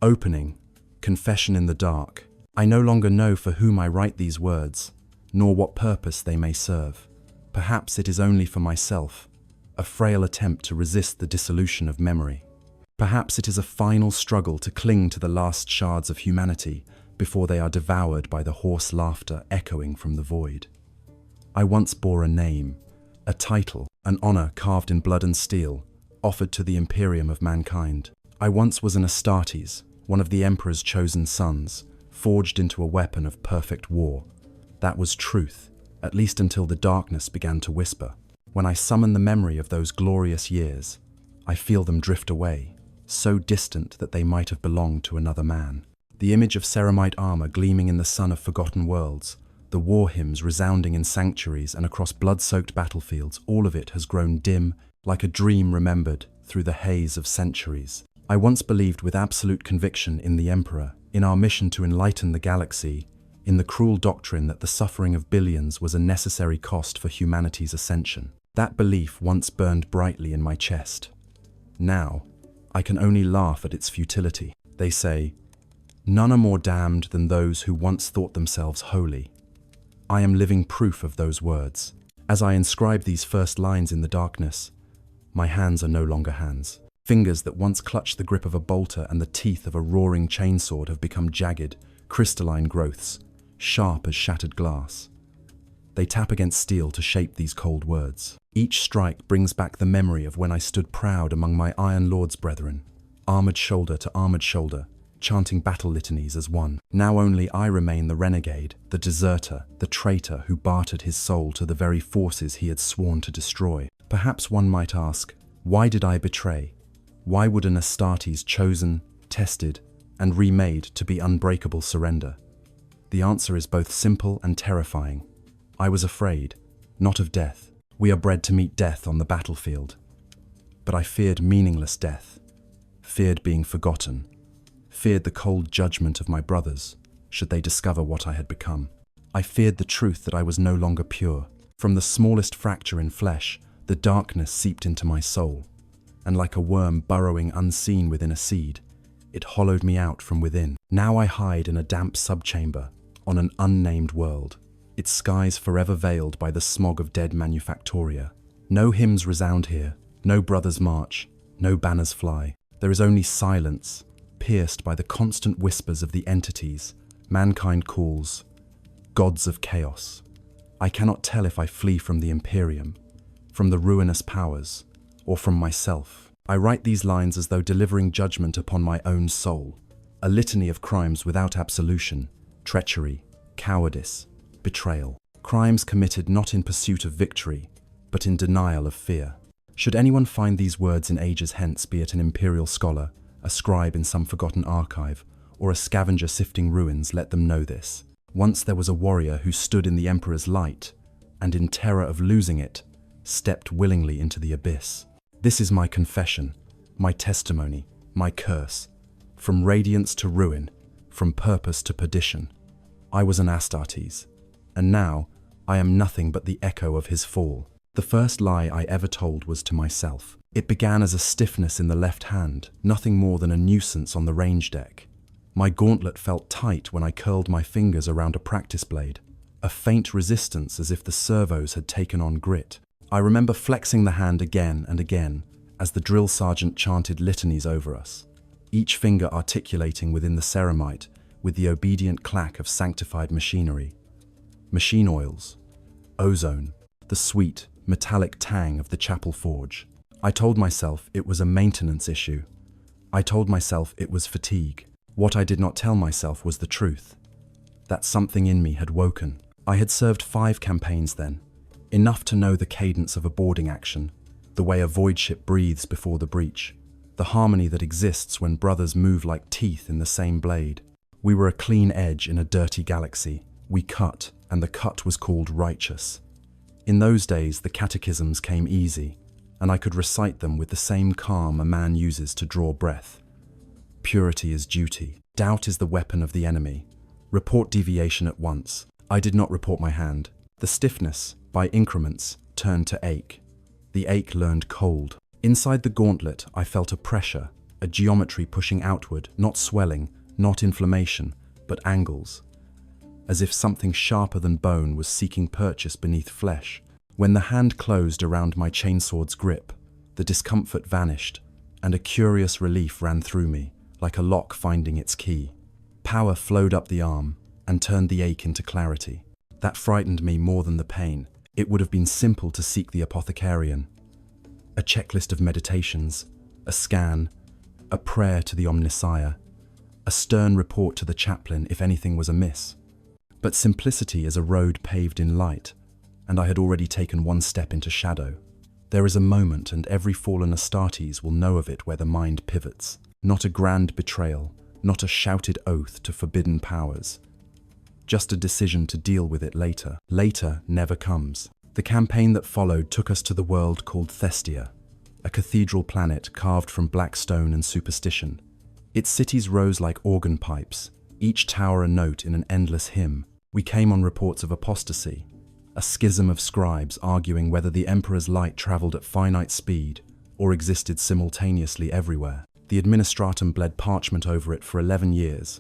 Opening. Confession in the dark. I no longer know for whom I write these words, nor what purpose they may serve. Perhaps it is only for myself, a frail attempt to resist the dissolution of memory. Perhaps it is a final struggle to cling to the last shards of humanity before they are devoured by the hoarse laughter echoing from the void. I once bore a name, a title, an honor carved in blood and steel, offered to the Imperium of mankind. I once was an Astartes, one of the Emperor's chosen sons, forged into a weapon of perfect war. That was truth, at least until the darkness began to whisper. When I summon the memory of those glorious years, I feel them drift away, so distant that they might have belonged to another man. The image of ceramite armor gleaming in the sun of forgotten worlds, the war hymns resounding in sanctuaries and across blood-soaked battlefields, all of it has grown dim, like a dream remembered through the haze of centuries. I once believed with absolute conviction in the Emperor, in our mission to enlighten the galaxy, in the cruel doctrine that the suffering of billions was a necessary cost for humanity's ascension. That belief once burned brightly in my chest. Now, I can only laugh at its futility. They say, "None are more damned than those who once thought themselves holy." I am living proof of those words. As I inscribe these first lines in the darkness, my hands are no longer hands. Fingers that once clutched the grip of a bolter and the teeth of a roaring chainsword have become jagged, crystalline growths, sharp as shattered glass. They tap against steel to shape these cold words. Each strike brings back the memory of when I stood proud among my Iron Lord's brethren, armored shoulder to armored shoulder, chanting battle litanies as one. Now only I remain the renegade, the deserter, the traitor who bartered his soul to the very forces he had sworn to destroy. Perhaps one might ask, why did I betray? Why would an Astartes chosen, tested, and remade to be unbreakable surrender? The answer is both simple and terrifying. I was afraid, not of death. We are bred to meet death on the battlefield. But I feared meaningless death, feared being forgotten, feared the cold judgment of my brothers, should they discover what I had become. I feared the truth that I was no longer pure. From the smallest fracture in flesh, the darkness seeped into my soul, and like a worm burrowing unseen within a seed, it hollowed me out from within. Now I hide in a damp subchamber, on an unnamed world, its skies forever veiled by the smog of dead manufactoria. No hymns resound here, no brothers march, no banners fly. There is only silence, pierced by the constant whispers of the entities mankind calls gods of chaos. I cannot tell if I flee from the Imperium, from the ruinous powers, or from myself. I write these lines as though delivering judgment upon my own soul, a litany of crimes without absolution, treachery, cowardice, betrayal. Crimes committed not in pursuit of victory, but in denial of fear. Should anyone find these words in ages hence, be it an imperial scholar, a scribe in some forgotten archive, or a scavenger sifting ruins, let them know this. Once there was a warrior who stood in the Emperor's light, and in terror of losing it, stepped willingly into the abyss. This is my confession, my testimony, my curse. From radiance to ruin, from purpose to perdition. I was an Astartes, and now I am nothing but the echo of his fall. The first lie I ever told was to myself. It began as a stiffness in the left hand, nothing more than a nuisance on the range deck. My gauntlet felt tight when I curled my fingers around a practice blade, a faint resistance as if the servos had taken on grit. I remember flexing the hand again and again as the drill sergeant chanted litanies over us, each finger articulating within the ceramite with the obedient clack of sanctified machinery. Machine oils, ozone, the sweet, metallic tang of the chapel forge. I told myself it was a maintenance issue. I told myself it was fatigue. What I did not tell myself was the truth, that something in me had woken. I had served 5 campaigns then, enough to know the cadence of a boarding action, the way a void ship breathes before the breach, the harmony that exists when brothers move like teeth in the same blade. We were a clean edge in a dirty galaxy. We cut, and the cut was called righteous. In those days, the catechisms came easy, and I could recite them with the same calm a man uses to draw breath. Purity is duty. Doubt is the weapon of the enemy. Report deviation at once. I did not report my hand. The stiffness, by increments, turned to ache. The ache learned cold. Inside the gauntlet, I felt a pressure, a a geometry pushing outward, not swelling, not inflammation, but angles, as if something sharper than bone was seeking purchase beneath flesh. When the hand closed around my chainsword's grip, the discomfort vanished, and a curious relief ran through me, like a lock finding its key. Power flowed up the arm and turned the ache into clarity. That frightened me more than the pain. It would have been simple to seek the apothecarian. A checklist of meditations, a scan, a prayer to the Omnissiah, a stern report to the chaplain if anything was amiss. But simplicity is a road paved in light, and I had already taken one step into shadow. There is a moment, and every fallen Astartes will know of it, where the mind pivots. Not a grand betrayal, not a shouted oath to forbidden powers. Just a decision to deal with it later. Later never comes. The campaign that followed took us to the world called Thestia, a cathedral planet carved from black stone and superstition. Its cities rose like organ pipes, each tower a note in an endless hymn. We came on reports of apostasy, a schism of scribes arguing whether the Emperor's light traveled at finite speed or existed simultaneously everywhere. The administratum bled parchment over it for 11 years,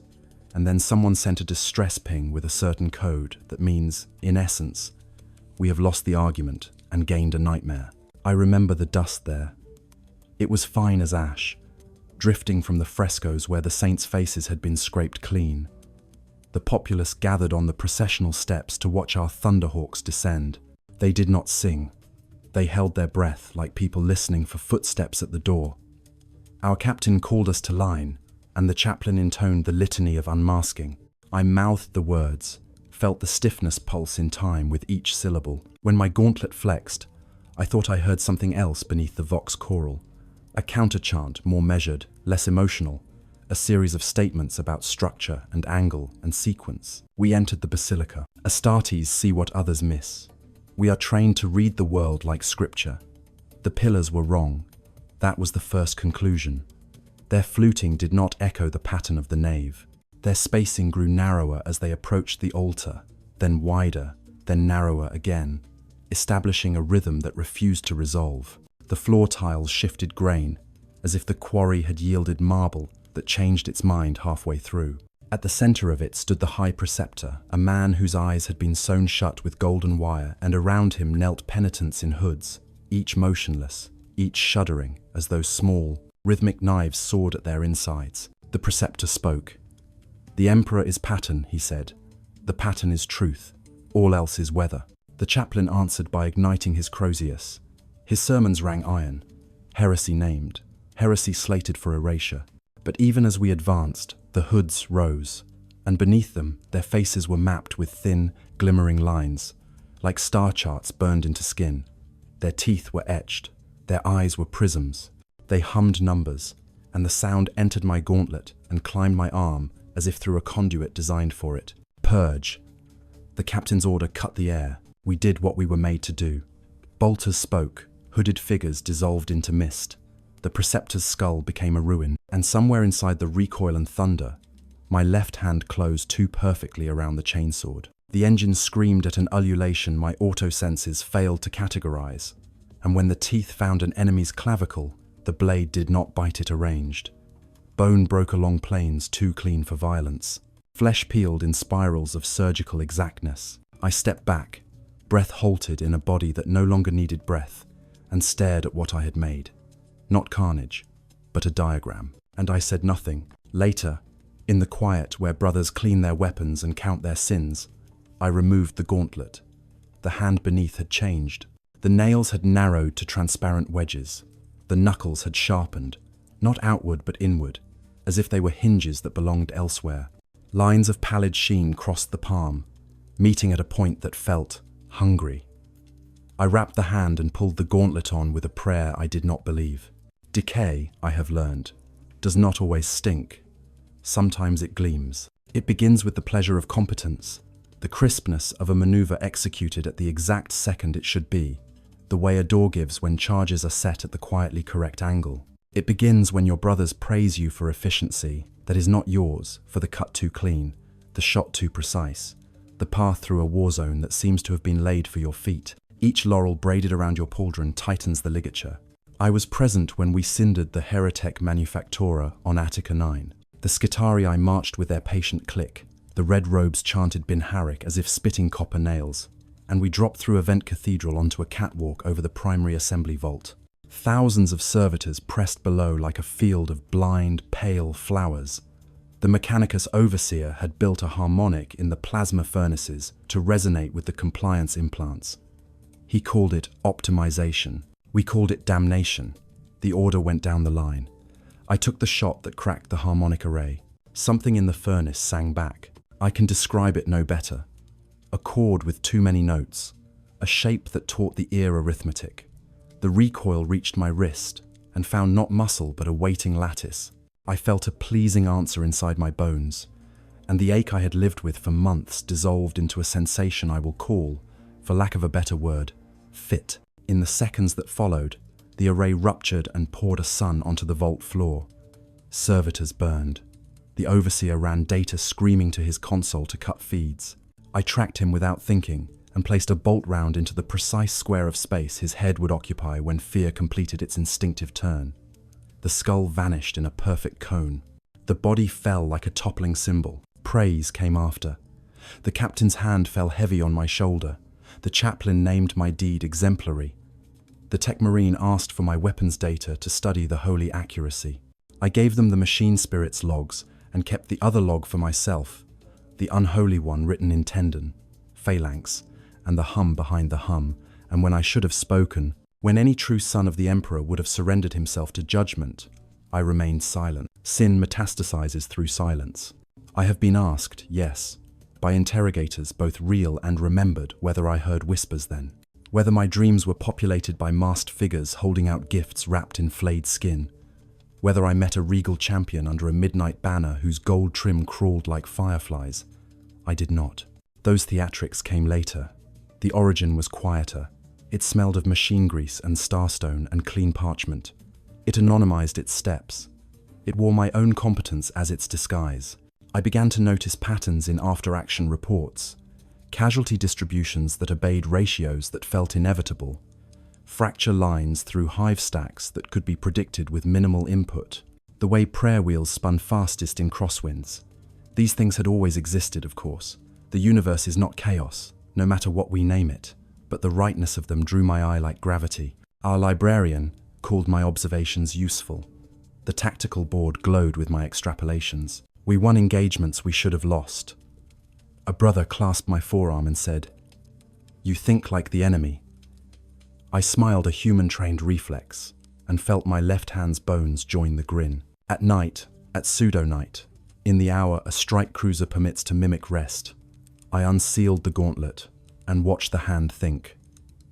and then someone sent a distress ping with a certain code that means, in essence, we have lost the argument and gained a nightmare. I remember the dust there. It was fine as ash, drifting from the frescoes where the saints' faces had been scraped clean. The populace gathered on the processional steps to watch our thunderhawks descend. They did not sing. They held their breath like people listening for footsteps at the door. Our captain called us to line, and the chaplain intoned the litany of unmasking. I mouthed the words, felt the stiffness pulse in time with each syllable. When my gauntlet flexed, I thought I heard something else beneath the vox choral. A counterchant, more measured, less emotional, a series of statements about structure and angle and sequence. We entered the basilica. Astartes see what others miss. We are trained to read the world like scripture. The pillars were wrong. That was the first conclusion. Their fluting did not echo the pattern of the nave. Their spacing grew narrower as they approached the altar, then wider, then narrower again, establishing a rhythm that refused to resolve. The floor tiles shifted grain, as if the quarry had yielded marble that changed its mind halfway through. At the center of it stood the high preceptor, a man whose eyes had been sewn shut with golden wire, and around him knelt penitents in hoods, each motionless, each shuddering as though small, rhythmic knives sawed at their insides. The preceptor spoke. "The emperor is pattern," he said. "The pattern is truth. All else is weather." The chaplain answered by igniting his Crozius. His sermons rang iron. Heresy named. Heresy slated for erasure. But even as we advanced, the hoods rose, and beneath them, their faces were mapped with thin, glimmering lines, like star charts burned into skin. Their teeth were etched. Their eyes were prisms. They hummed numbers, and the sound entered my gauntlet and climbed my arm as if through a conduit designed for it. Purge. The captain's order cut the air. We did what we were made to do. Bolters spoke. Hooded figures dissolved into mist. The preceptor's skull became a ruin, and somewhere inside the recoil and thunder, my left hand closed too perfectly around the chainsword. The engine screamed at an ululation my auto-senses failed to categorize, and when the teeth found an enemy's clavicle, the blade did not bite it arranged. Bone broke along planes too clean for violence. Flesh peeled in spirals of surgical exactness. I stepped back, breath halted in a body that no longer needed breath, and stared at what I had made. Not carnage, but a diagram. And I said nothing. Later, in the quiet where brothers clean their weapons and count their sins, I removed the gauntlet. The hand beneath had changed. The nails had narrowed to transparent wedges. The knuckles had sharpened, not outward but inward, as if they were hinges that belonged elsewhere. Lines of pallid sheen crossed the palm, meeting at a point that felt hungry. I wrapped the hand and pulled the gauntlet on with a prayer I did not believe. Decay, I have learned, does not always stink. Sometimes it gleams. It begins with the pleasure of competence, the crispness of a maneuver executed at the exact second it should be, the way a door gives when charges are set at the quietly correct angle. It begins when your brothers praise you for efficiency that is not yours, for the cut too clean, the shot too precise, the path through a war zone that seems to have been laid for your feet. Each laurel braided around your pauldron tightens the ligature. I was present when we cindered the Heretic Manufactura on Attica 9. The Scitarii marched with their patient click. The red robes chanted Bin Harik as if spitting copper nails. And we dropped through Event Cathedral onto a catwalk over the primary assembly vault. Thousands of servitors pressed below like a field of blind, pale flowers. The Mechanicus overseer had built a harmonic in the plasma furnaces to resonate with the compliance implants. He called it optimization. We called it damnation. The order went down the line. I took the shot that cracked the harmonic array. Something in the furnace sang back. I can describe it no better. A chord with too many notes. A shape that taught the ear arithmetic. The recoil reached my wrist and found not muscle but a waiting lattice. I felt a pleasing answer inside my bones, and the ache I had lived with for months dissolved into a sensation I will call, for lack of a better word, fit. In the seconds that followed, the array ruptured and poured a sun onto the vault floor. Servitors burned. The overseer ran data screaming to his console to cut feeds. I tracked him without thinking and placed a bolt round into the precise square of space his head would occupy when fear completed its instinctive turn. The skull vanished in a perfect cone. The body fell like a toppling cymbal. Praise came after. The captain's hand fell heavy on my shoulder. The chaplain named my deed exemplary. The tech marine asked for my weapons data to study the holy accuracy. I gave them the machine spirit's logs and kept the other log for myself, the unholy one written in tendon, phalanx, and the hum behind the hum, and when I should have spoken, when any true son of the Emperor would have surrendered himself to judgment, I remained silent. Sin metastasizes through silence. I have been asked, yes, by interrogators both real and remembered, whether I heard whispers then, whether my dreams were populated by masked figures holding out gifts wrapped in flayed skin, whether I met a regal champion under a midnight banner whose gold trim crawled like fireflies. I did not. Those theatrics came later. The origin was quieter. It smelled of machine grease and starstone and clean parchment. It anonymized its steps. It wore my own competence as its disguise. I began to notice patterns in after-action reports, casualty distributions that obeyed ratios that felt inevitable, fracture lines through hive stacks that could be predicted with minimal input, the way prayer wheels spun fastest in crosswinds. These things had always existed, of course. The universe is not chaos, no matter what we name it, but the rightness of them drew my eye like gravity. Our librarian called my observations useful. The tactical board glowed with my extrapolations. We won engagements we should have lost. A brother clasped my forearm and said, "You think like the enemy." I smiled, a human-trained reflex, and felt my left hand's bones join the grin. At night, at pseudo-night, in the hour a strike cruiser permits to mimic rest, I unsealed the gauntlet and watched the hand think.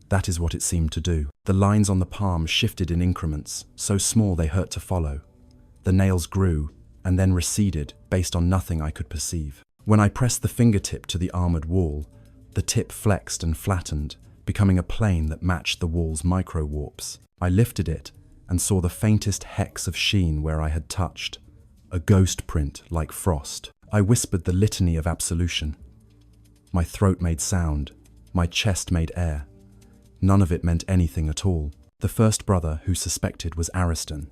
That is what it seemed to do. The lines on the palm shifted in increments, so small they hurt to follow. The nails grew and then receded based on nothing I could perceive. When I pressed the fingertip to the armored wall, the tip flexed and flattened, becoming a plane that matched the wall's micro-warps. I lifted it and saw the faintest hex of sheen where I had touched, a ghost print like frost. I whispered the litany of absolution. My throat made sound, my chest made air. None of it meant anything at all. The first brother who suspected was Ariston.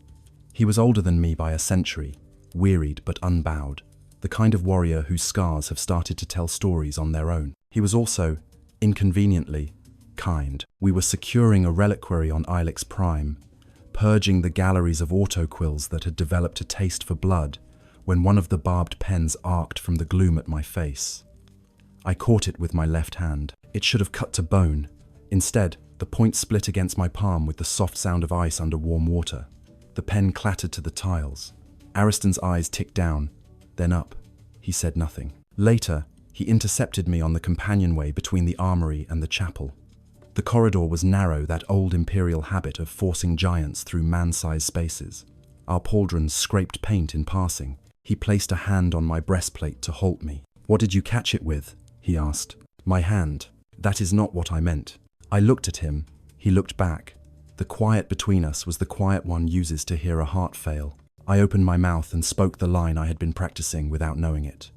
He was older than me by a century, wearied but unbowed, the kind of warrior whose scars have started to tell stories on their own. He was also, inconveniently, kind. We were securing a reliquary on Ilex Prime, purging the galleries of autoquills that had developed a taste for blood, when one of the barbed pens arced from the gloom at my face. I caught it with my left hand. It should have cut to bone. Instead, the point split against my palm with the soft sound of ice under warm water. The pen clattered to the tiles. Ariston's eyes ticked down, then up. He said nothing. Later, he intercepted me on the companionway between the armory and the chapel. The corridor was narrow, that old Imperial habit of forcing giants through man-sized spaces. Our pauldrons scraped paint in passing. He placed a hand on my breastplate to halt me. "What did you catch it with?" he asked. "My hand. That is not what I meant." I looked at him. He looked back. The quiet between us was the quiet one uses to hear a heart fail. I opened my mouth and spoke the line I had been practicing without knowing it.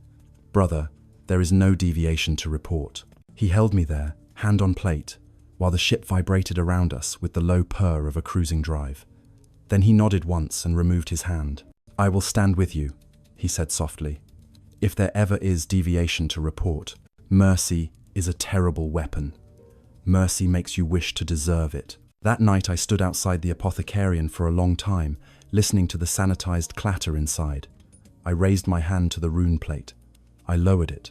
"Brother, there is no deviation to report." He held me there, hand on plate, while the ship vibrated around us with the low purr of a cruising drive. Then he nodded once and removed his hand. "I will stand with you," he said softly. "If there ever is deviation to report, mercy is a terrible weapon. Mercy makes you wish to deserve it." That night I stood outside the apothecarian for a long time, listening to the sanitized clatter inside. I raised my hand to the rune plate. I lowered it.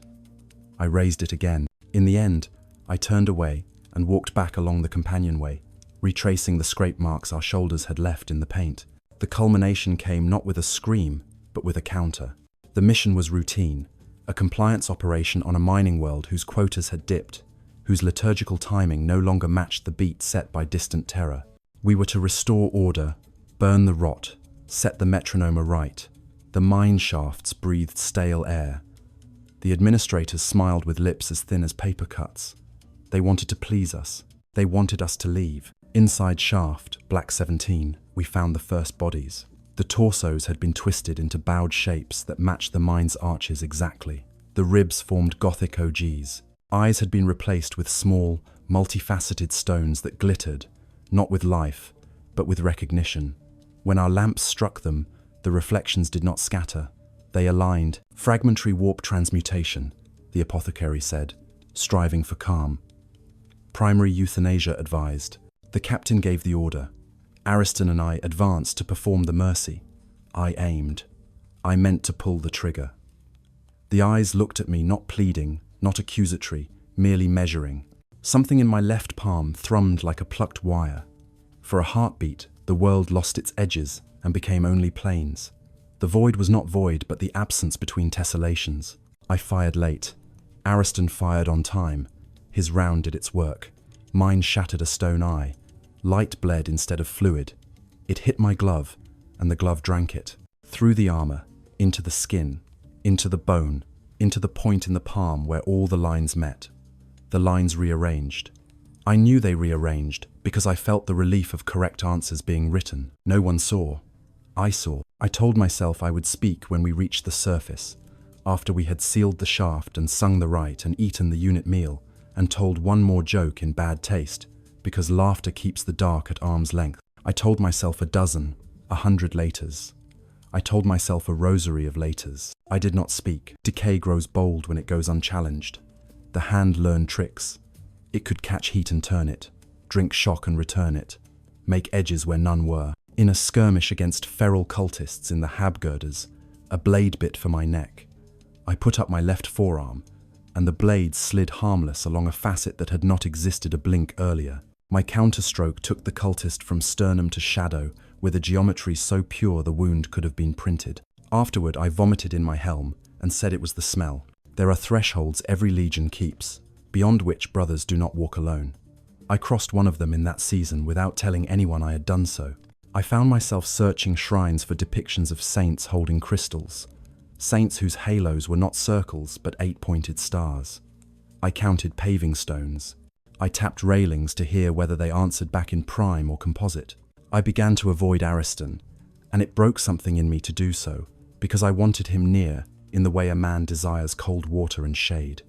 I raised it again. In the end, I turned away and walked back along the companionway, retracing the scrape marks our shoulders had left in the paint. The culmination came not with a scream, but with a counter. The mission was routine, a compliance operation on a mining world whose quotas had dipped, whose liturgical timing no longer matched the beat set by distant terror. We were to restore order, burn the rot, set the metronome aright. The mine shafts breathed stale air. The administrators smiled with lips as thin as paper cuts. They wanted to please us. They wanted us to leave. Inside shaft, Black 17, we found the first bodies. The torsos had been twisted into bowed shapes that matched the mine's arches exactly. The ribs formed Gothic OGs. Eyes had been replaced with small, multifaceted stones that glittered, not with life, but with recognition. When our lamps struck them, the reflections did not scatter. They aligned. "Fragmentary warp transmutation," the apothecary said, striving for calm. "Primary euthanasia advised." The captain gave the order. Ariston and I advanced to perform the mercy. I aimed. I meant to pull the trigger. The eyes looked at me, not pleading, not accusatory, merely measuring. Something in my left palm thrummed like a plucked wire. For a heartbeat, the world lost its edges and became only planes. The void was not void, but the absence between tessellations. I fired late. Ariston fired on time. His round did its work. Mine shattered a stone eye. Light bled instead of fluid. It hit my glove, and the glove drank it. Through the armor, into the skin, into the bone, into the point in the palm where all the lines met. The lines rearranged. I knew they rearranged because I felt the relief of correct answers being written. No one saw. I saw. I told myself I would speak when we reached the surface, after we had sealed the shaft and sung the rite and eaten the unit meal, and told one more joke in bad taste, because laughter keeps the dark at arm's length. I told myself a dozen, 100 laters. I told myself a rosary of laters. I did not speak. Decay grows bold when it goes unchallenged. The hand learned tricks. It could catch heat and turn it, drink shock and return it, make edges where none were. In a skirmish against feral cultists in the Habgirders, a blade bit for my neck. I put up my left forearm, and the blade slid harmless along a facet that had not existed a blink earlier. My counterstroke took the cultist from sternum to shadow, with a geometry so pure the wound could have been printed. Afterward, I vomited in my helm and said it was the smell. There are thresholds every legion keeps, beyond which brothers do not walk alone. I crossed one of them in that season without telling anyone I had done so. I found myself searching shrines for depictions of saints holding crystals, saints whose halos were not circles but 8-pointed stars. I counted paving stones. I tapped railings to hear whether they answered back in prime or composite. I began to avoid Ariston, and it broke something in me to do so, because I wanted him near in the way a man desires cold water and shade.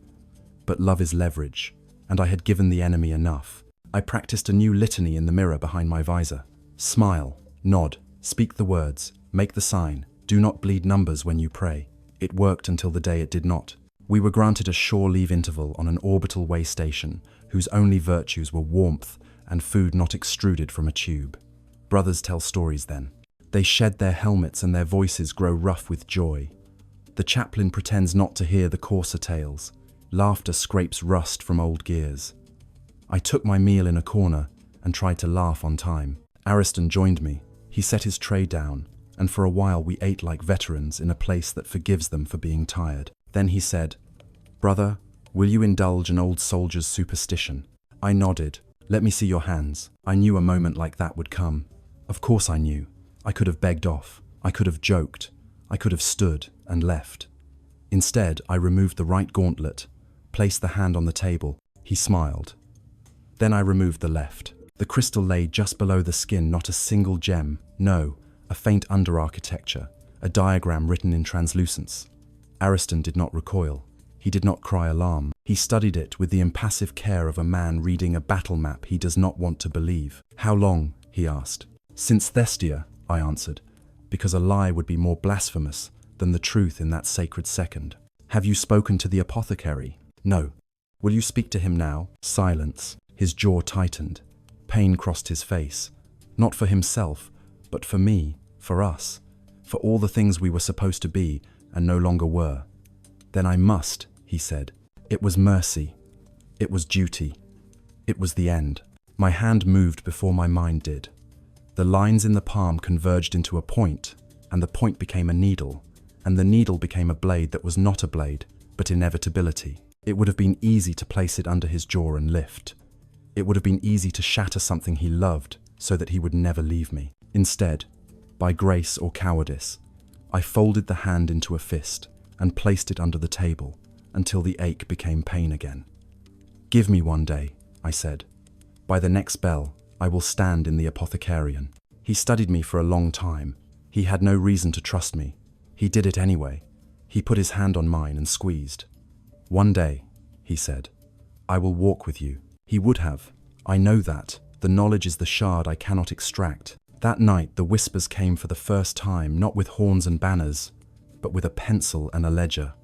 But love is leverage, and I had given the enemy enough. I practiced a new litany in the mirror behind my visor. Smile, nod, speak the words, make the sign, do not bleed numbers when you pray. It worked until the day it did not. We were granted a shore leave interval on an orbital way station, whose only virtues were warmth and food not extruded from a tube. Brothers tell stories then. They shed their helmets and their voices grow rough with joy. The chaplain pretends not to hear the coarser tales. Laughter scrapes rust from old gears. I took my meal in a corner and tried to laugh on time. Ariston joined me. He set his tray down, and for a while we ate like veterans in a place that forgives them for being tired. Then he said, "Brother, will you indulge an old soldier's superstition?" I nodded. "Let me see your hands." I knew a moment like that would come. Of course I knew. I could have begged off. I could have joked. I could have stood and left. Instead, I removed the right gauntlet, placed the hand on the table. He smiled. Then I removed the left. The crystal lay just below the skin, not a single gem, no, a faint under-architecture, a diagram written in translucence. Ariston did not recoil. He did not cry alarm. He studied it with the impassive care of a man reading a battle map he does not want to believe. "How long?" he asked. "Since Thestia," I answered, because a lie would be more blasphemous than the truth in that sacred second. "Have you spoken to the apothecary?" "No." "Will you speak to him now?" Silence. His jaw tightened. Pain crossed his face. Not for himself, but for me, for us, for all the things we were supposed to be and no longer were. "Then I must," he said. It was mercy. It was duty. It was the end. My hand moved before my mind did. The lines in the palm converged into a point, and the point became a needle, and the needle became a blade that was not a blade, but inevitability. It would have been easy to place it under his jaw and lift. It would have been easy to shatter something he loved so that he would never leave me. Instead, by grace or cowardice, I folded the hand into a fist and placed it under the table until the ache became pain again. "Give me one day," I said. "By the next bell, I will stand in the apothecarian." He studied me for a long time. He had no reason to trust me. He did it anyway. He put his hand on mine and squeezed. "One day," he said, "I will walk with you." He would have. I know that. The knowledge is the shard I cannot extract. That night, the whispers came for the first time, not with horns and banners, but with a pencil and a ledger.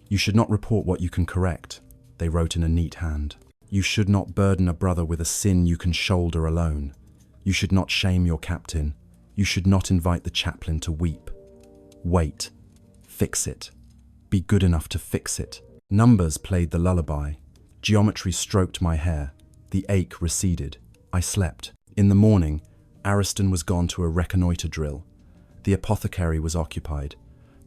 "You should not report what you can correct," they wrote in a neat hand. "You should not burden a brother with a sin you can shoulder alone. You should not shame your captain. You should not invite the chaplain to weep. Wait. Fix it. Be good enough to fix it." Numbers played the lullaby. Geometry stroked my hair. The ache receded. I slept. In the morning, Ariston was gone to a reconnoiter drill. The apothecary was occupied.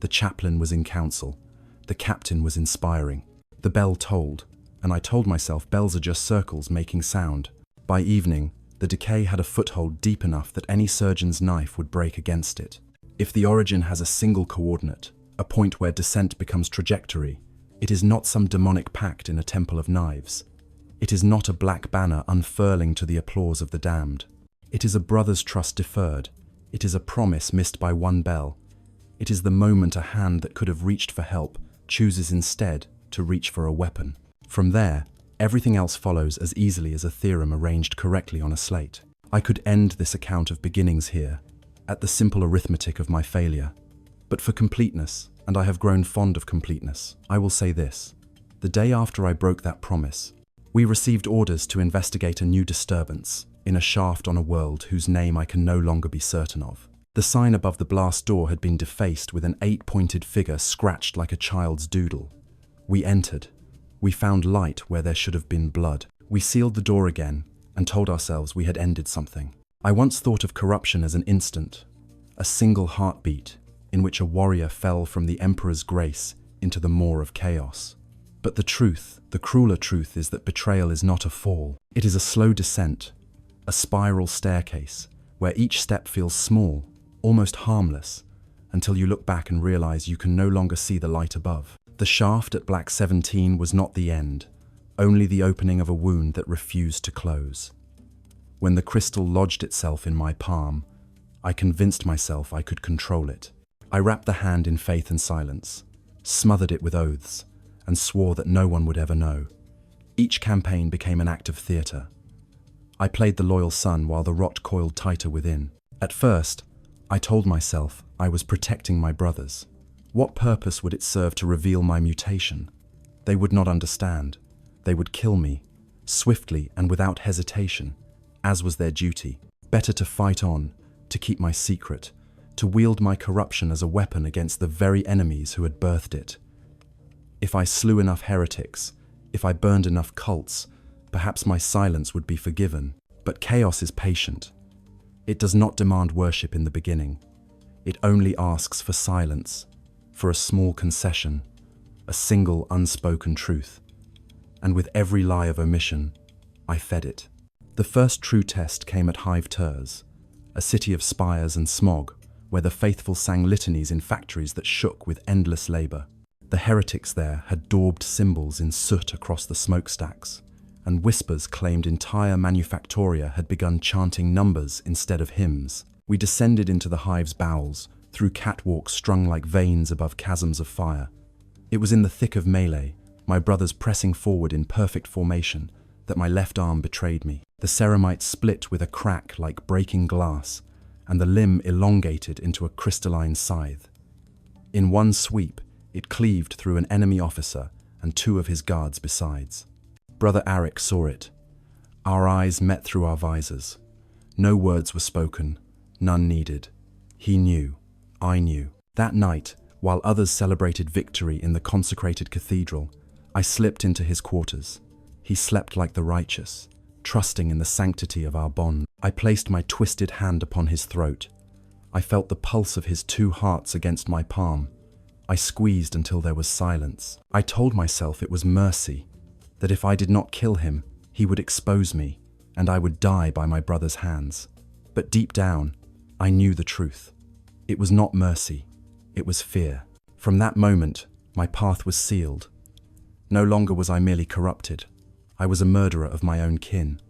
The chaplain was in council. The captain was inspiring. The bell tolled, and I told myself bells are just circles making sound. By evening, the decay had a foothold deep enough that any surgeon's knife would break against it. If the origin has a single coordinate, a point where descent becomes trajectory, it is not some demonic pact in a temple of knives. It is not a black banner unfurling to the applause of the damned. It is a brother's trust deferred. It is a promise missed by one bell. It is the moment a hand that could have reached for help chooses instead to reach for a weapon. From there, everything else follows as easily as a theorem arranged correctly on a slate. I could end this account of beginnings here, at the simple arithmetic of my failure. But for completeness, and I have grown fond of completeness, I will say this. The day after I broke that promise, we received orders to investigate a new disturbance in a shaft on a world whose name I can no longer be certain of. The sign above the blast door had been defaced with an 8-pointed figure scratched like a child's doodle. We entered. We found light where there should have been blood. We sealed the door again and told ourselves we had ended something. I once thought of corruption as an instant, a single heartbeat in which a warrior fell from the Emperor's grace into the maw of chaos. But the truth, the crueler truth, is that betrayal is not a fall. It is a slow descent, a spiral staircase, where each step feels small, almost harmless, until you look back and realize you can no longer see the light above. The shaft at Black 17 was not the end, only the opening of a wound that refused to close. When the crystal lodged itself in my palm, I convinced myself I could control it. I wrapped the hand in faith and silence, smothered it with oaths, and swore that no one would ever know. Each campaign became an act of theatre. I played the loyal son while the rot coiled tighter within. At first, I told myself I was protecting my brothers. What purpose would it serve to reveal my mutation? They would not understand. They would kill me, swiftly and without hesitation, as was their duty. Better to fight on, to keep my secret, to wield my corruption as a weapon against the very enemies who had birthed it. If I slew enough heretics, if I burned enough cults, perhaps my silence would be forgiven. But chaos is patient. It does not demand worship in the beginning. It only asks for silence, for a small concession, a single unspoken truth. And with every lie of omission, I fed it. The first true test came at Hive Turs, a city of spires and smog, where the faithful sang litanies in factories that shook with endless labor. The heretics there had daubed symbols in soot across the smokestacks, and whispers claimed entire manufactoria had begun chanting numbers instead of hymns. We descended into the hive's bowels, through catwalks strung like veins above chasms of fire. It was in the thick of melee, my brothers pressing forward in perfect formation, that my left arm betrayed me. The ceramite split with a crack like breaking glass, and the limb elongated into a crystalline scythe. In one sweep, it cleaved through an enemy officer and 2 of his guards besides. Brother Arik saw it. Our eyes met through our visors. No words were spoken, none needed. He knew, I knew. That night, while others celebrated victory in the consecrated cathedral, I slipped into his quarters. He slept like the righteous, trusting in the sanctity of our bond. I placed my twisted hand upon his throat. I felt the pulse of his 2 hearts against my palm. I squeezed until there was silence. I told myself it was mercy, that if I did not kill him, he would expose me, and I would die by my brother's hands. But deep down, I knew the truth. It was not mercy, it was fear. From that moment, my path was sealed. No longer was I merely corrupted. I was a murderer of my own kin.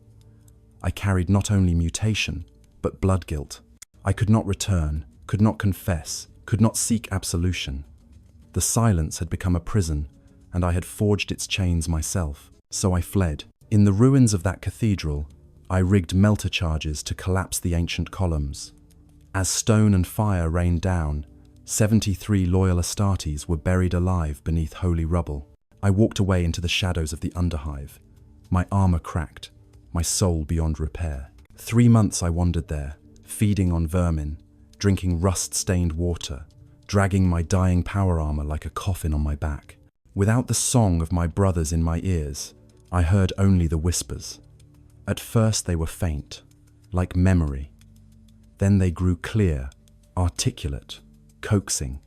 I carried not only mutation, but blood guilt. I could not return, could not confess, could not seek absolution. The silence had become a prison, and I had forged its chains myself. So I fled. In the ruins of that cathedral, I rigged melter charges to collapse the ancient columns. As stone and fire rained down, 73 loyal Astartes were buried alive beneath holy rubble. I walked away into the shadows of the underhive, my armor cracked, my soul beyond repair. 3 months I wandered there, feeding on vermin, drinking rust-stained water, dragging my dying power armor like a coffin on my back. Without the song of my brothers in my ears, I heard only the whispers. At first they were faint, like memory. Then they grew clear, articulate, coaxing.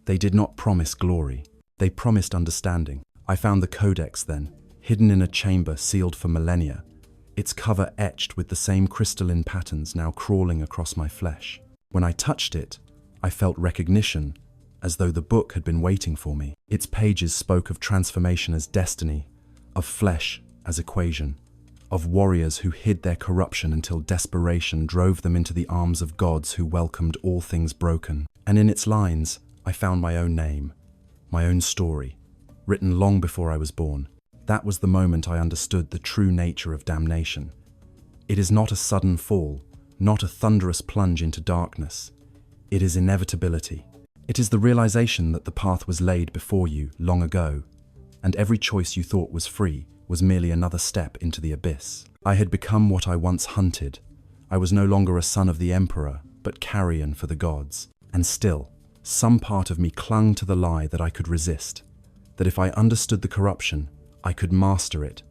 They did not promise glory, they promised understanding. I found the codex then, hidden in a chamber sealed for millennia, its cover etched with the same crystalline patterns now crawling across my flesh. When I touched it, I felt recognition, as though the book had been waiting for me. Its pages spoke of transformation as destiny, of flesh as equation, of warriors who hid their corruption until desperation drove them into the arms of gods who welcomed all things broken. And in its lines, I found my own name, my own story, written long before I was born. That was the moment I understood the true nature of damnation. It is not a sudden fall, not a thunderous plunge into darkness. It is inevitability. It is the realization that the path was laid before you long ago, and every choice you thought was free was merely another step into the abyss. I had become what I once hunted. I was no longer a son of the emperor, but carrion for the gods. And still, some part of me clung to the lie that I could resist, that if I understood the corruption, I could master it,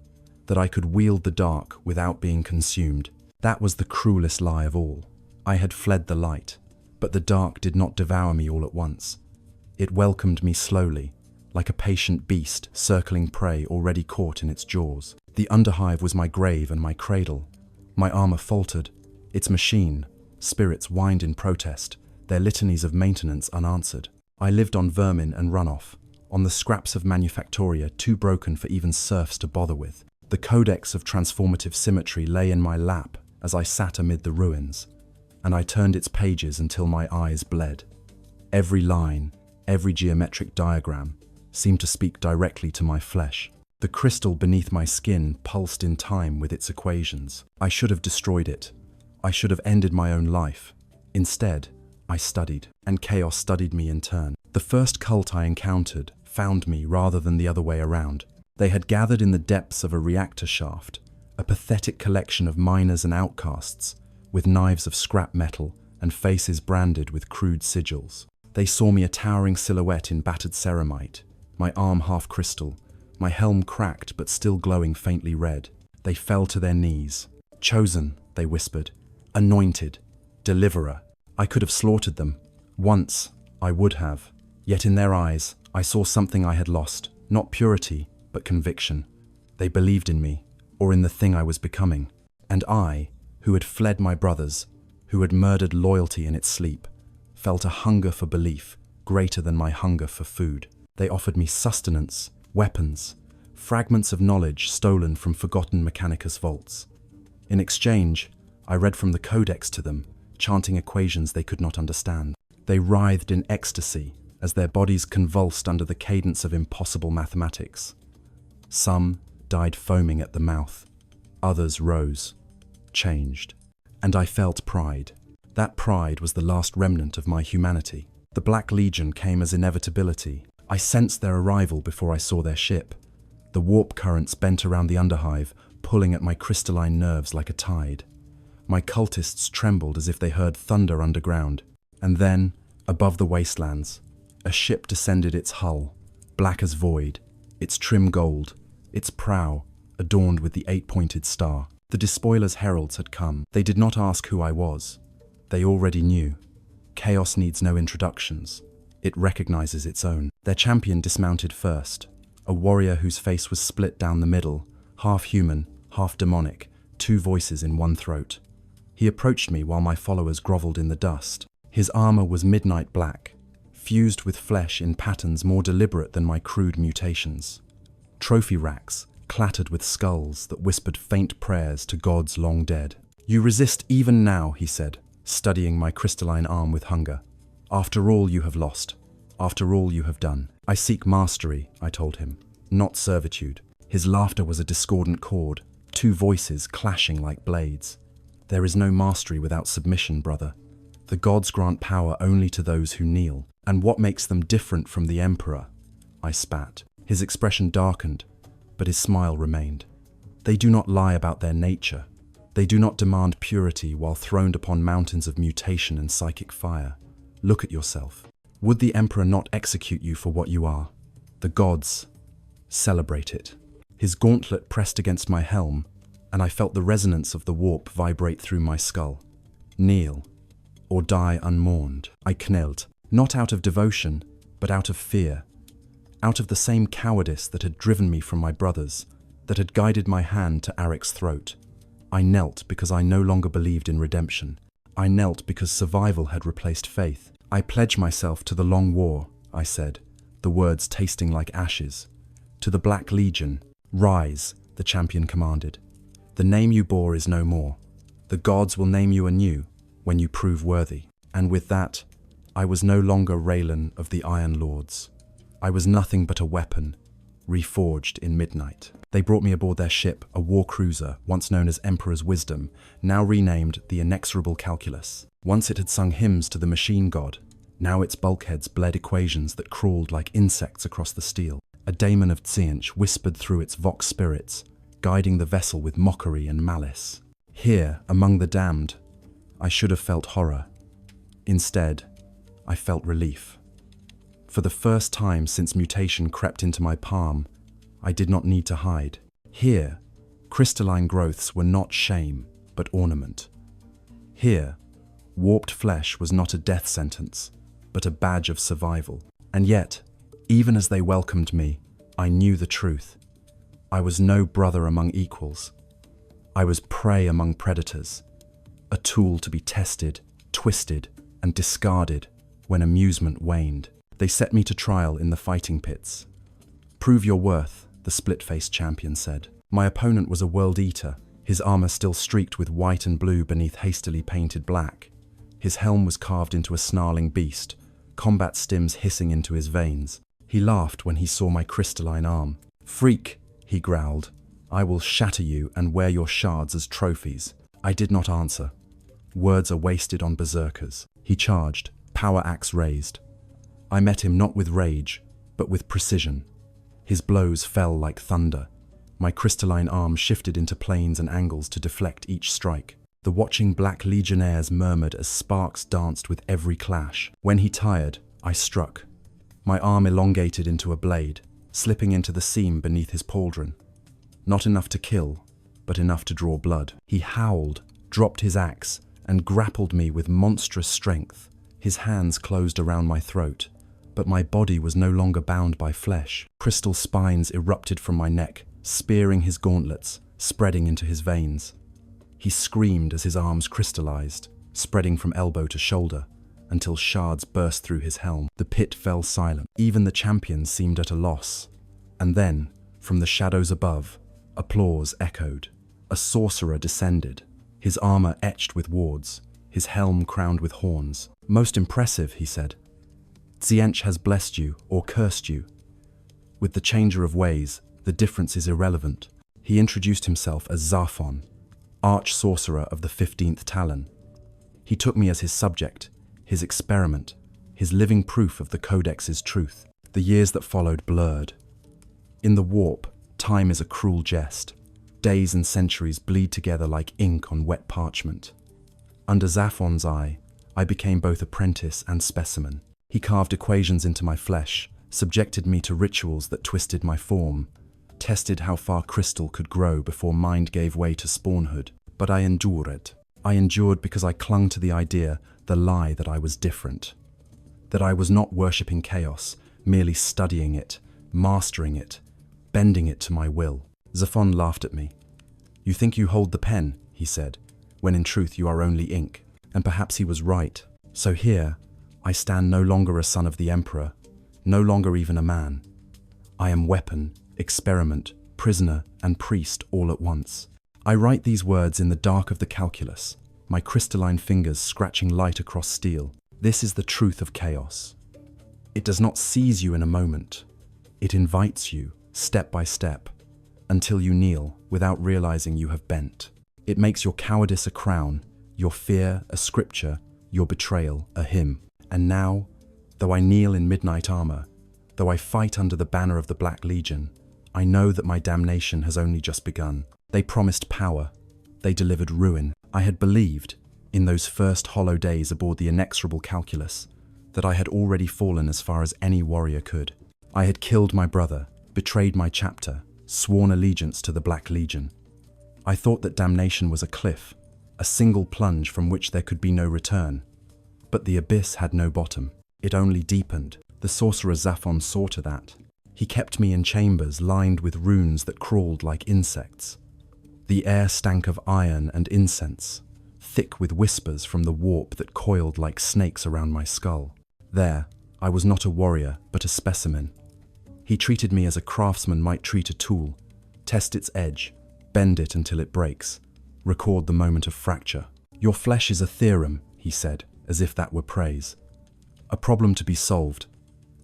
that I could wield the dark without being consumed. That was the cruelest lie of all. I had fled the light, but the dark did not devour me all at once. It welcomed me slowly, like a patient beast circling prey already caught in its jaws. The underhive was my grave and my cradle. My armor faltered, its machine, spirits whined in protest, their litanies of maintenance unanswered. I lived on vermin and runoff, on the scraps of manufactoria too broken for even serfs to bother with. The codex of transformative symmetry lay in my lap as I sat amid the ruins, and I turned its pages until my eyes bled. Every line, every geometric diagram seemed to speak directly to my flesh. The crystal beneath my skin pulsed in time with its equations. I should have destroyed it. I should have ended my own life. Instead, I studied, and chaos studied me in turn. The first cult I encountered found me rather than the other way around. They had gathered in the depths of a reactor shaft, a pathetic collection of miners and outcasts, with knives of scrap metal and faces branded with crude sigils. They saw me a towering silhouette in battered ceramite, my arm half crystal, my helm cracked but still glowing faintly red. They fell to their knees. Chosen, they whispered. Anointed. Deliverer. I could have slaughtered them. Once, I would have. Yet in their eyes, I saw something I had lost. Not purity, but conviction. They believed in me, or in the thing I was becoming. And I, who had fled my brothers, who had murdered loyalty in its sleep, felt a hunger for belief greater than my hunger for food. They offered me sustenance, weapons, fragments of knowledge stolen from forgotten Mechanicus vaults. In exchange, I read from the codex to them, chanting equations they could not understand. They writhed in ecstasy, as their bodies convulsed under the cadence of impossible mathematics. Some died foaming at the mouth, others rose, changed. And I felt pride. That pride was the last remnant of my humanity. The Black Legion came as inevitability. I sensed their arrival before I saw their ship. The warp currents bent around the underhive, pulling at my crystalline nerves like a tide. My cultists trembled as if they heard thunder underground. And then, above the wastelands, a ship descended, its hull, black as void, its trim gold, its prow adorned with the 8-pointed star. The despoiler's heralds had come. They did not ask who I was. They already knew. Chaos needs no introductions. It recognizes its own. Their champion dismounted first, a warrior whose face was split down the middle, half human, half demonic, 2 voices in one throat. He approached me while my followers groveled in the dust. His armor was midnight black, fused with flesh in patterns more deliberate than my crude mutations. Trophy racks clattered with skulls that whispered faint prayers to gods long dead. "You resist even now," he said, studying my crystalline arm with hunger. "After all you have lost, after all you have done." "I seek mastery," I told him, "not servitude." His laughter was a discordant chord, 2 voices clashing like blades. "There is no mastery without submission, brother. The gods grant power only to those who kneel. And what makes them different from the Emperor?" I spat. His expression darkened, but his smile remained. "They do not lie about their nature. They do not demand purity while throned upon mountains of mutation and psychic fire. Look at yourself. Would the Emperor not execute you for what you are? The gods celebrate it." His gauntlet pressed against my helm, and I felt the resonance of the warp vibrate through my skull. "Kneel, or die unmourned." I knelt, not out of devotion, but out of fear. Out of the same cowardice that had driven me from my brothers, that had guided my hand to Aric's throat. I knelt because I no longer believed in redemption. I knelt because survival had replaced faith. "I pledge myself to the long war," I said, the words tasting like ashes. "To the Black Legion." "Rise," the champion commanded. "The name you bore is no more. The gods will name you anew when you prove worthy." And with that, I was no longer Raylan of the Iron Lords. I was nothing but a weapon, reforged in midnight. They brought me aboard their ship, a war cruiser, once known as Emperor's Wisdom, now renamed the Inexorable Calculus. Once it had sung hymns to the machine god, now its bulkheads bled equations that crawled like insects across the steel. A daemon of Tzientch whispered through its vox spirits, guiding the vessel with mockery and malice. Here, among the damned, I should have felt horror. Instead, I felt relief. For the first time since mutation crept into my palm, I did not need to hide. Here, crystalline growths were not shame, but ornament. Here, warped flesh was not a death sentence, but a badge of survival. And yet, even as they welcomed me, I knew the truth. I was no brother among equals. I was prey among predators, a tool to be tested, twisted, and discarded when amusement waned. They set me to trial in the fighting pits. "Prove your worth," the split-faced champion said. My opponent was a world eater, his armor still streaked with white and blue beneath hastily painted black. His helm was carved into a snarling beast, combat stims hissing into his veins. He laughed when he saw my crystalline arm. "Freak," he growled, "I will shatter you and wear your shards as trophies." I did not answer. Words are wasted on berserkers. He charged, power axe raised. I met him not with rage, but with precision. His blows fell like thunder. My crystalline arm shifted into planes and angles to deflect each strike. The watching Black Legionnaires murmured as sparks danced with every clash. When he tired, I struck. My arm elongated into a blade, slipping into the seam beneath his pauldron. Not enough to kill, but enough to draw blood. He howled, dropped his axe, and grappled me with monstrous strength. His hands closed around my throat, but my body was no longer bound by flesh. Crystal spines erupted from my neck, spearing his gauntlets, spreading into his veins. He screamed as his arms crystallized, spreading from elbow to shoulder, until shards burst through his helm. The pit fell silent. Even the champions seemed at a loss. And then, from the shadows above, applause echoed. A sorcerer descended, his armor etched with wards, his helm crowned with horns. "Most impressive," he said. Tsiench has blessed you or cursed you. With the changer of ways, the difference is irrelevant. He introduced himself as Zaphon, arch-sorcerer of the 15th Talon. He took me as his subject, his experiment, his living proof of the Codex's truth. The years that followed blurred. In the warp, time is a cruel jest. Days and centuries bleed together like ink on wet parchment. Under Zaphon's eye, I became both apprentice and specimen. He carved equations into my flesh, subjected me to rituals that twisted my form, tested how far crystal could grow before mind gave way to spawnhood. But I endured. I endured because I clung to the idea, the lie that I was different. That I was not worshipping chaos, merely studying it, mastering it, bending it to my will. Zaphon laughed at me. "You think you hold the pen," he said, "when in truth you are only ink." And perhaps he was right. So here, I stand no longer a son of the Emperor, no longer even a man. I am weapon, experiment, prisoner, and priest all at once. I write these words in the dark of the calculus, my crystalline fingers scratching light across steel. This is the truth of chaos. It does not seize you in a moment. It invites you, step by step, until you kneel without realizing you have bent. It makes your cowardice a crown, your fear a scripture, your betrayal a hymn. And now, though I kneel in midnight armor, though I fight under the banner of the Black Legion, I know that my damnation has only just begun. They promised power. They delivered ruin. I had believed, in those first hollow days aboard the inexorable calculus, that I had already fallen as far as any warrior could. I had killed my brother, betrayed my chapter, sworn allegiance to the Black Legion. I thought that damnation was a cliff, a single plunge from which there could be no return. But the abyss had no bottom. It only deepened. The sorcerer Zaphon saw to that. He kept me in chambers lined with runes that crawled like insects. The air stank of iron and incense, thick with whispers from the warp that coiled like snakes around my skull. There, I was not a warrior, but a specimen. He treated me as a craftsman might treat a tool, test its edge, bend it until it breaks, record the moment of fracture. "Your flesh is a theorem," he said, as if that were praise. A problem to be solved,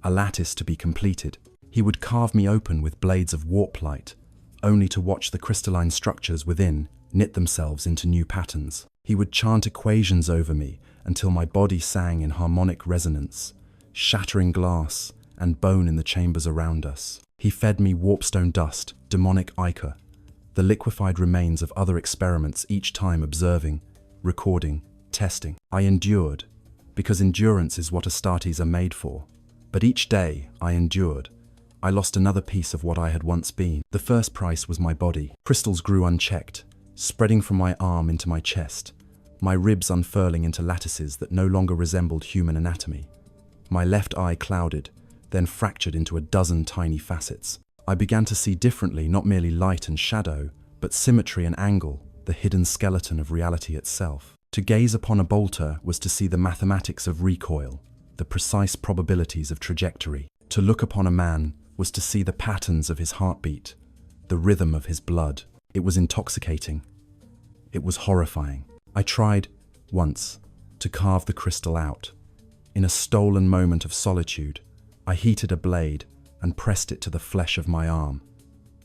a lattice to be completed. He would carve me open with blades of warp light, only to watch the crystalline structures within knit themselves into new patterns. He would chant equations over me until my body sang in harmonic resonance, shattering glass and bone in the chambers around us. He fed me warpstone dust, demonic ichor, the liquefied remains of other experiments, each time observing, recording, testing. I endured, because endurance is what Astartes are made for. But each day I endured, I lost another piece of what I had once been. The first price was my body. Crystals grew unchecked, spreading from my arm into my chest, my ribs unfurling into lattices that no longer resembled human anatomy. My left eye clouded, then fractured into a dozen tiny facets. I began to see differently, not merely light and shadow, but symmetry and angle, the hidden skeleton of reality itself. To gaze upon a bolter was to see the mathematics of recoil, the precise probabilities of trajectory. To look upon a man was to see the patterns of his heartbeat, the rhythm of his blood. It was intoxicating. It was horrifying. I tried, once, to carve the crystal out. In a stolen moment of solitude, I heated a blade and pressed it to the flesh of my arm.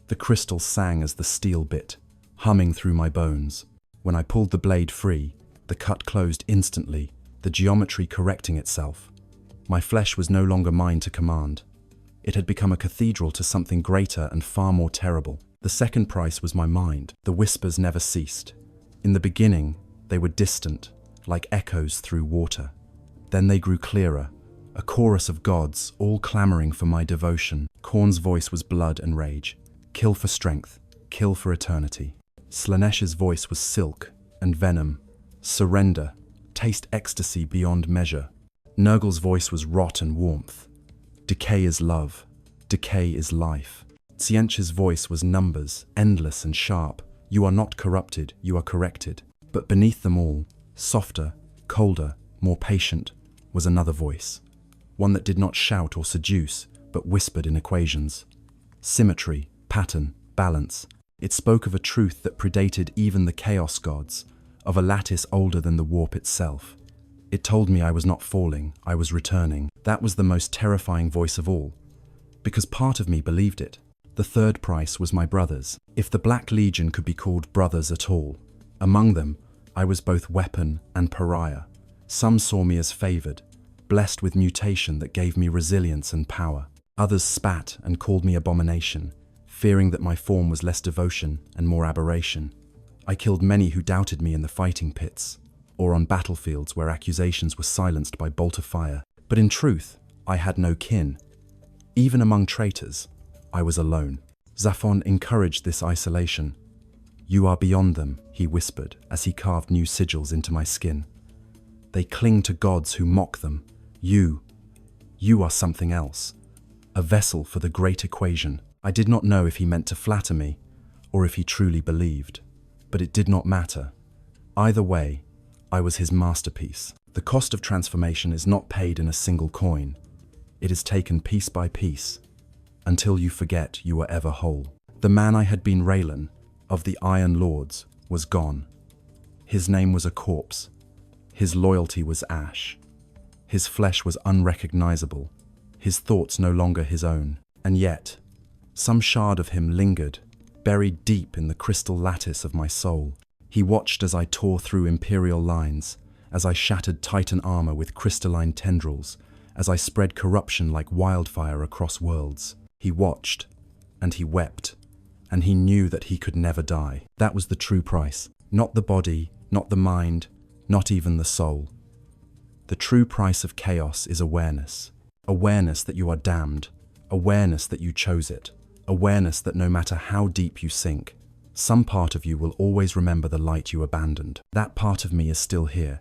The crystal sang as the steel bit, humming through my bones. When I pulled the blade free, the cut closed instantly, the geometry correcting itself. My flesh was no longer mine to command. It had become a cathedral to something greater and far more terrible. The second price was my mind. The whispers never ceased. In the beginning, they were distant, like echoes through water. Then they grew clearer, a chorus of gods, all clamoring for my devotion. Khorne's voice was blood and rage. Kill for strength, kill for eternity. Slaaneish's voice was silk and venom. Surrender, taste ecstasy beyond measure. Nurgle's voice was rot and warmth. Decay is love, decay is life. Tsiench's voice was numbers, endless and sharp. You are not corrupted, you are corrected. But beneath them all, softer, colder, more patient, was another voice. One that did not shout or seduce, but whispered in equations. Symmetry, pattern, balance. It spoke of a truth that predated even the chaos gods, of a lattice older than the warp itself. It told me I was not falling, I was returning. That was the most terrifying voice of all, because part of me believed it. The third price was my brothers. If the Black Legion could be called brothers at all. Among them, I was both weapon and pariah. Some saw me as favored, blessed with mutation that gave me resilience and power. Others spat and called me abomination, fearing that my form was less devotion and more aberration. I killed many who doubted me in the fighting pits, or on battlefields where accusations were silenced by bolt of fire. But in truth, I had no kin. Even among traitors, I was alone. Zaphon encouraged this isolation. "You are beyond them," he whispered as he carved new sigils into my skin. "They cling to gods who mock them. You are something else, a vessel for the great equation." I did not know if he meant to flatter me, or if he truly believed. But it did not matter. Either way, I was his masterpiece. The cost of transformation is not paid in a single coin. It is taken piece by piece, until you forget you were ever whole. The man I had been, Raylan, of the Iron Lords, was gone. His name was a corpse. His loyalty was ash. His flesh was unrecognizable. His thoughts no longer his own. And yet, some shard of him lingered, buried deep in the crystal lattice of my soul. He watched as I tore through Imperial lines, as I shattered Titan armor with crystalline tendrils, as I spread corruption like wildfire across worlds. He watched, and he wept, and he knew that he could never die. That was the true price. Not the body, not the mind, not even the soul. The true price of chaos is awareness. Awareness that you are damned. Awareness that you chose it. Awareness that no matter how deep you sink, some part of you will always remember the light you abandoned. That part of me is still here,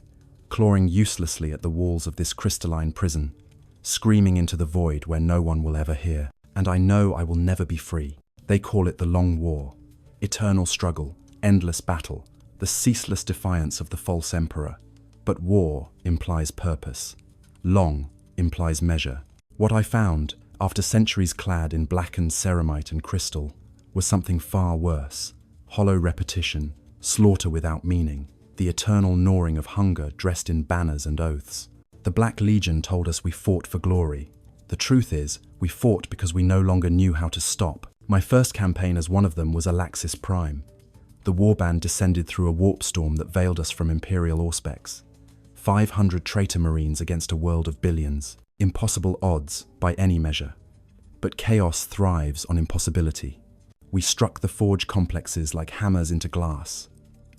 clawing uselessly at the walls of this crystalline prison, screaming into the void where no one will ever hear. And I know I will never be free. They call it the Long War, eternal struggle, endless battle, the ceaseless defiance of the false emperor. But war implies purpose. Long implies measure. What I found, after centuries clad in blackened ceramite and crystal, was something far worse. Hollow repetition, slaughter without meaning, the eternal gnawing of hunger dressed in banners and oaths. The Black Legion told us we fought for glory. The truth is, we fought because we no longer knew how to stop. My first campaign as one of them was Alaxis Prime. The warband descended through a warp storm that veiled us from Imperial auspex. 500 traitor marines against a world of billions. Impossible odds by any measure. But chaos thrives on impossibility. We struck the forge complexes like hammers into glass.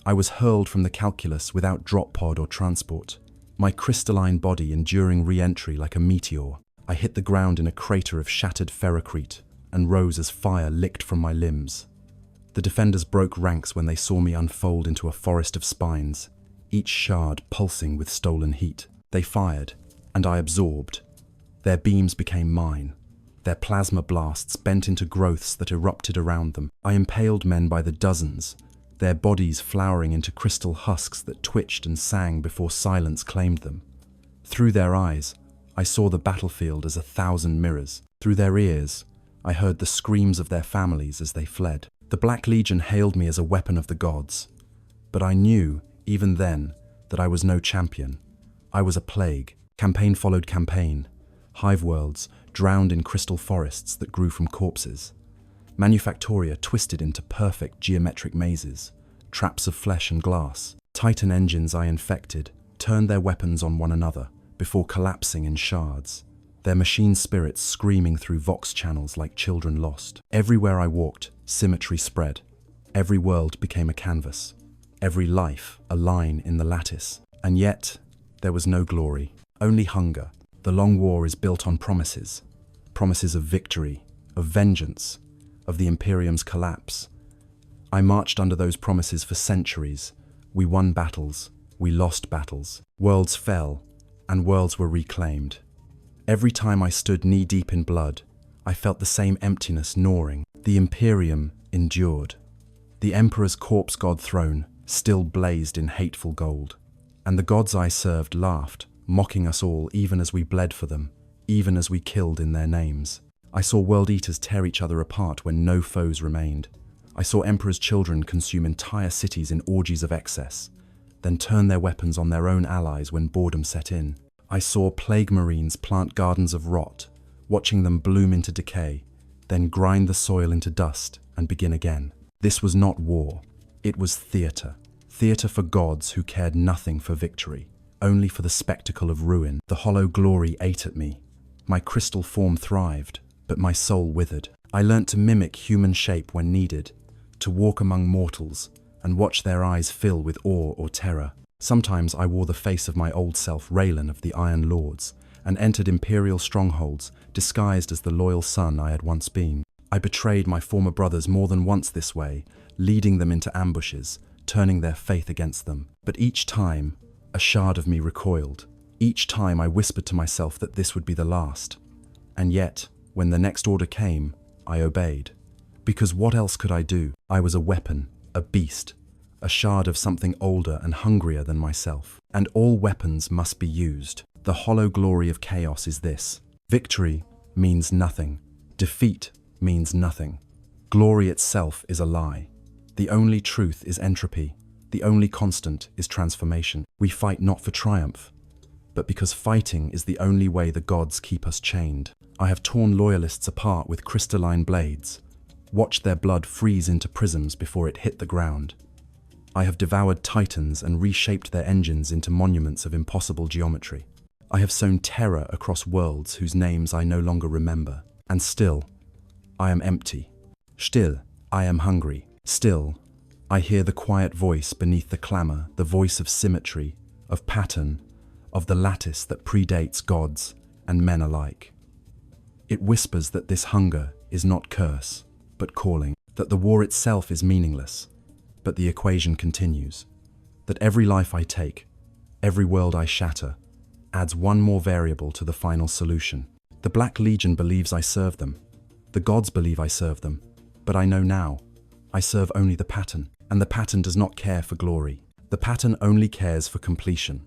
I was hurled from the calculus without drop pod or transport, my crystalline body enduring re-entry like a meteor. I hit the ground in a crater of shattered ferrocrete and rose as fire licked from my limbs. The defenders broke ranks when they saw me unfold into a forest of spines, each shard pulsing with stolen heat. They fired, and I absorbed. Their beams became mine. Their plasma blasts bent into growths that erupted around them. I impaled men by the dozens, their bodies flowering into crystal husks that twitched and sang before silence claimed them. Through their eyes, I saw the battlefield as 1,000 mirrors. Through their ears, I heard the screams of their families as they fled. The Black Legion hailed me as a weapon of the gods. But I knew, even then, that I was no champion. I was a plague. Campaign followed campaign. Hive worlds drowned in crystal forests that grew from corpses. Manufactoria twisted into perfect geometric mazes, traps of flesh and glass. Titan engines I infected turned their weapons on one another before collapsing in shards, their machine spirits screaming through vox channels like children lost. Everywhere I walked, symmetry spread. Every world became a canvas. Every life a line in the lattice. And yet, there was no glory, only hunger. The Long War is built on promises. Promises of victory, of vengeance, of the Imperium's collapse. I marched under those promises for centuries. We won battles, we lost battles. Worlds fell, and worlds were reclaimed. Every time I stood knee-deep in blood, I felt the same emptiness gnawing. The Imperium endured. The Emperor's corpse god throne still blazed in hateful gold. And the gods I served laughed, mocking us all even as we bled for them, even as we killed in their names. I saw world eaters tear each other apart when no foes remained. I saw emperors' children consume entire cities in orgies of excess, then turn their weapons on their own allies when boredom set in. I saw plague marines plant gardens of rot, watching them bloom into decay, then grind the soil into dust and begin again. This was not war. It was theatre. Theatre for gods who cared nothing for victory, only for the spectacle of ruin. The hollow glory ate at me. My crystal form thrived, but my soul withered. I learnt to mimic human shape when needed, to walk among mortals and watch their eyes fill with awe or terror. Sometimes I wore the face of my old self, Raylan of the Iron Lords, and entered imperial strongholds, disguised as the loyal son I had once been. I betrayed my former brothers more than once this way, leading them into ambushes, turning their faith against them. But each time, a shard of me recoiled. Each time I whispered to myself that this would be the last. And yet, when the next order came, I obeyed. Because what else could I do? I was a weapon, a beast, a shard of something older and hungrier than myself. And all weapons must be used. The hollow glory of chaos is this: victory means nothing. Defeat means nothing. Glory itself is a lie. The only truth is entropy. The only constant is transformation. We fight not for triumph, but because fighting is the only way the gods keep us chained. I have torn loyalists apart with crystalline blades, watched their blood freeze into prisms before it hit the ground. I have devoured titans and reshaped their engines into monuments of impossible geometry. I have sown terror across worlds whose names I no longer remember. And still, I am empty. Still, I am hungry. Still, I hear the quiet voice beneath the clamor, the voice of symmetry, of pattern, of the lattice that predates gods and men alike. It whispers that this hunger is not curse, but calling, that the war itself is meaningless, but the equation continues, that every life I take, every world I shatter, adds one more variable to the final solution. The Black Legion believes I serve them. The gods believe I serve them. But I know now, I serve only the pattern, and the pattern does not care for glory. The pattern only cares for completion.